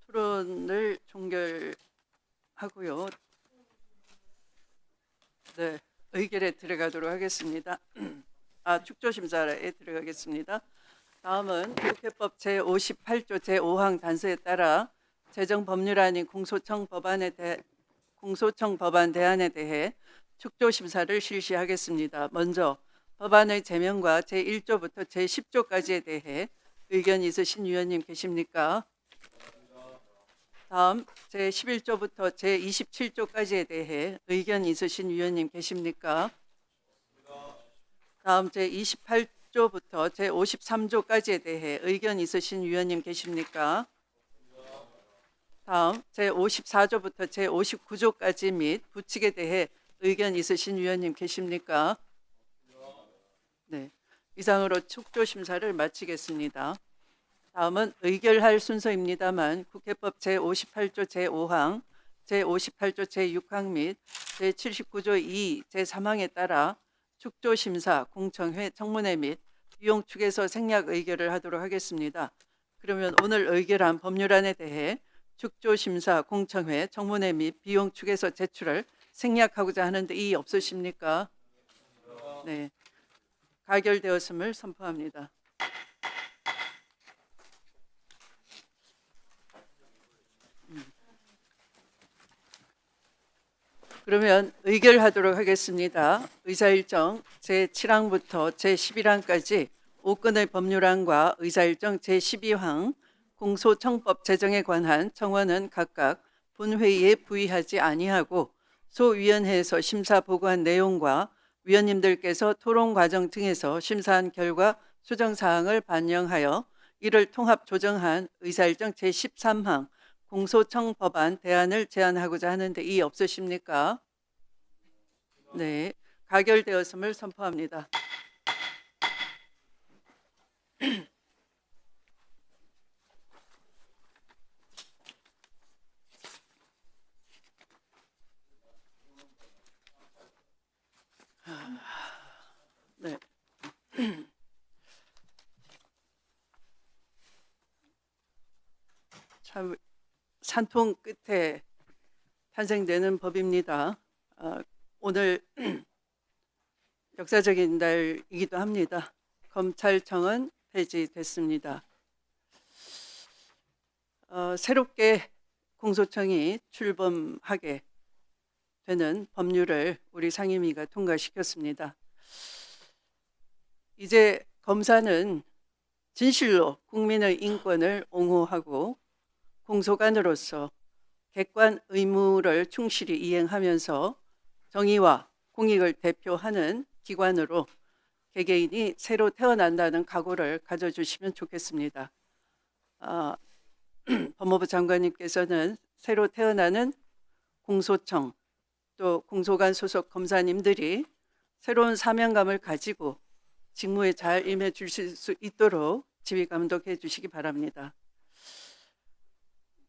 토론을 종결하고요. 네, 의결에 들어가도록 하겠습니다. 축조심사에 들어가겠습니다. 다음은 국회법 제58조 제5항 단서에 따라 제정법률안인 공소청 법안 대안에 대해 축조심사를 실시하겠습니다. 먼저 법안의 제명과 제1조부터 제10조까지에 대해 의견 있으신 위원님 계십니까? 다음 제11조부터 제27조까지에 대해 의견 있으신 위원님 계십니까? 다음 제28조부터 제53조까지에 대해 의견 있으신 위원님 계십니까? 다음 제54조부터 제59조까지 및 부칙에 대해 의견 있으신 위원님 계십니까? 네, 이상으로 축조심사를 마치겠습니다. 다음은 의결할 순서입니다만 국회법 제58조 제5항, 제58조 제6항 및 제79조 2, 제3항에 따라 축조심사, 공청회, 청문회 및 비용 축에서 생략 의결을 하도록 하겠습니다. 그러면 오늘 의결한 법률안에 대해 축조심사, 공청회, 청문회 및 비용 축에서 제출을 생략하고자 하는데 이의 없으십니까? 네, 가결되었음을 선포합니다. 그러면 의결하도록 하겠습니다. 의사일정 제7항부터 제11항까지 5건의 법률안과 의사일정 제12항 공소청법 제정에 관한 청원은 각각 본회의에 부의하지 아니하고 소위원회에서 심사 보고한 내용과 위원님들께서 토론 과정 등에서 심사한 결과 수정사항을 반영하여 이를 통합 조정한 의사일정 제13항 공소청 법안 대안을 제안하고자 하는데 이의 없으십니까? 네, 가결되었음을 선포합니다. 네. 참 산통 끝에 탄생되는 법입니다. 오늘 역사적인 날이기도 합니다. 검찰청은 폐지됐습니다. 새롭게 공소청이 출범하게 되는 법률을 우리 상임위가 통과시켰습니다. 이제 검사는 진실로 국민의 인권을 옹호하고 공소관으로서 객관 의무를 충실히 이행하면서 정의와 공익을 대표하는 기관으로 개개인이 새로 태어난다는 각오를 가져주시면 좋겠습니다. 법무부 장관님께서는 새로 태어나는 공소청 또 공소관 소속 검사님들이 새로운 사명감을 가지고 직무에 잘 임해 주실 수 있도록 지휘 감독해 주시기 바랍니다.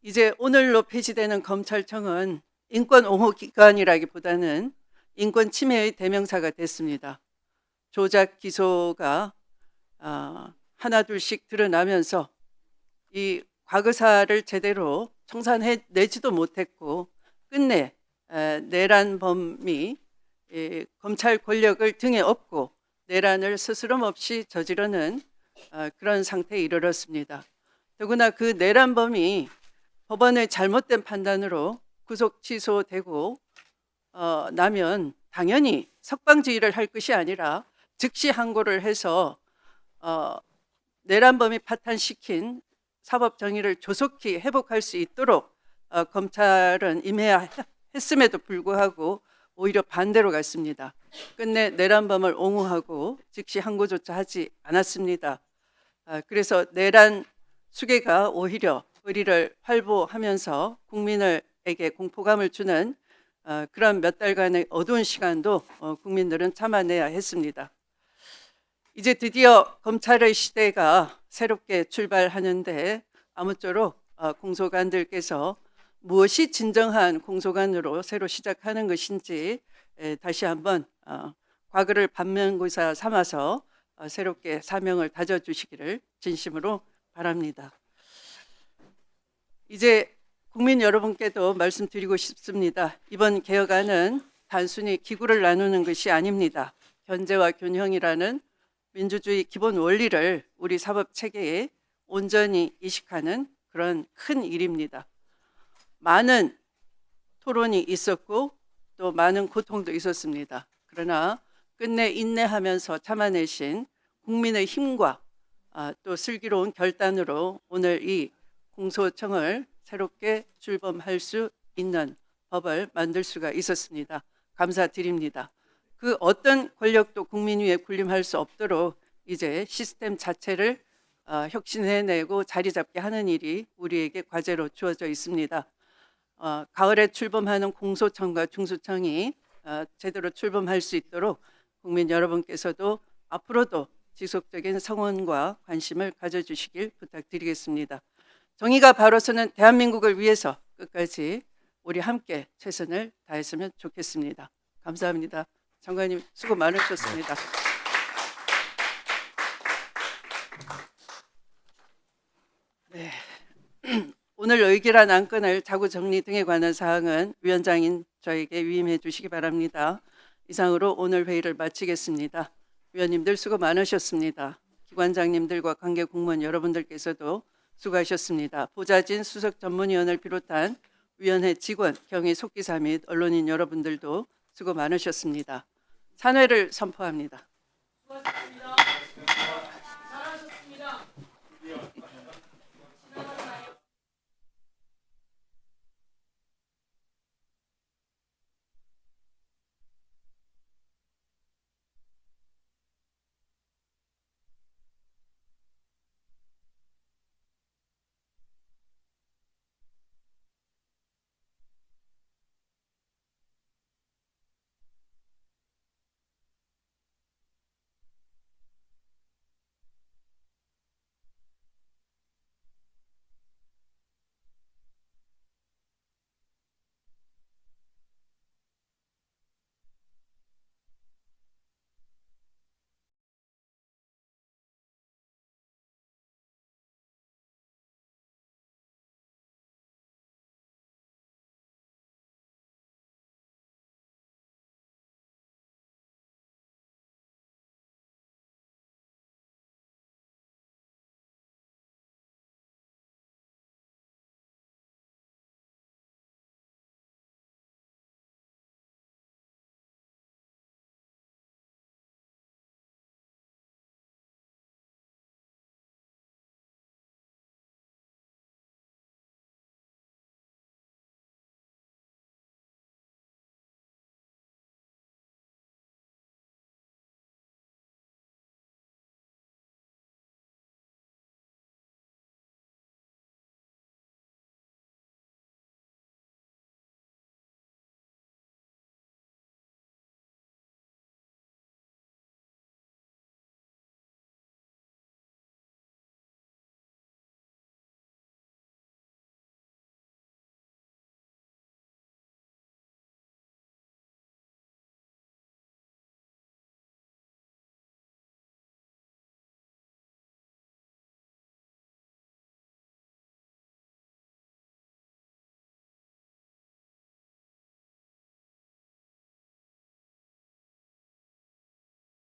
이제 오늘로 폐지되는 검찰청은 인권 옹호 기관이라기보다는 인권 침해의 대명사가 됐습니다. 조작 기소가 하나 둘씩 드러나면서 이 과거사를 제대로 청산해내지도 못했고 끝내 내란범이 검찰 권력을 등에 업고 내란을 스스럼 없이 저지르는 그런 상태에 이르렀습니다. 더구나 그 내란범이 법원의 잘못된 판단으로 구속 취소되고 나면 당연히 석방지휘를 할 것이 아니라 즉시 항고를 해서 내란범이 파탄시킨 사법 정의를 조속히 회복할 수 있도록 검찰은 임해야 했음에도 불구하고 오히려 반대로 갔습니다. 끝내 내란범을 옹호하고 즉시 항고조차 하지 않았습니다. 그래서 내란 수괴가 오히려 의리를 활보하면서 국민에게 공포감을 주는 그런 몇 달간의 어두운 시간도 국민들은 참아내야 했습니다. 이제 드디어 검찰의 시대가 새롭게 출발하는데 아무쪼록 공소관들께서 무엇이 진정한 공소관으로 새로 시작하는 것인지 다시 한번 과거를 반면교사 삼아서 새롭게 사명을 다져주시기를 진심으로 바랍니다. 이제 국민 여러분께도 말씀드리고 싶습니다. 이번 개혁안은 단순히 기구를 나누는 것이 아닙니다. 견제와 균형이라는 민주주의 기본 원리를 우리 사법 체계에 온전히 이식하는 그런 큰 일입니다. 많은 토론이 있었고 또 많은 고통도 있었습니다. 그러나 끝내 인내하면서 참아내신 국민의 힘과 또 슬기로운 결단으로 오늘 이 공소청을 새롭게 출범할 수 있는 법을 만들 수가 있었습니다. 감사드립니다. 그 어떤 권력도 국민 위에 군림할 수 없도록 이제 시스템 자체를 혁신해내고 자리 잡게 하는 일이 우리에게 과제로 주어져 있습니다. 가을에 출범하는 공소청과 중수청이 제대로 출범할 수 있도록 국민 여러분께서도 앞으로도 지속적인 성원과 관심을 가져주시길 부탁드리겠습니다. 정의가 바로서는 대한민국을 위해서 끝까지 우리 함께 최선을 다했으면 좋겠습니다. 감사합니다. 장관님 수고 많으셨습니다. 네. 오늘 의결한 안건을 자구 정리 등에 관한 사항은 위원장인 저에게 위임해 주시기 바랍니다. 이상으로 오늘 회의를 마치겠습니다. 위원님들 수고 많으셨습니다. 기관장님들과 관계 공무원 여러분들께서도 수고하셨습니다. 보좌진 수석 전문위원을 비롯한 위원회 직원, 경위 속기사 및 언론인 여러분들도 수고 많으셨습니다. 산회를 선포합니다. 수고하셨습니다.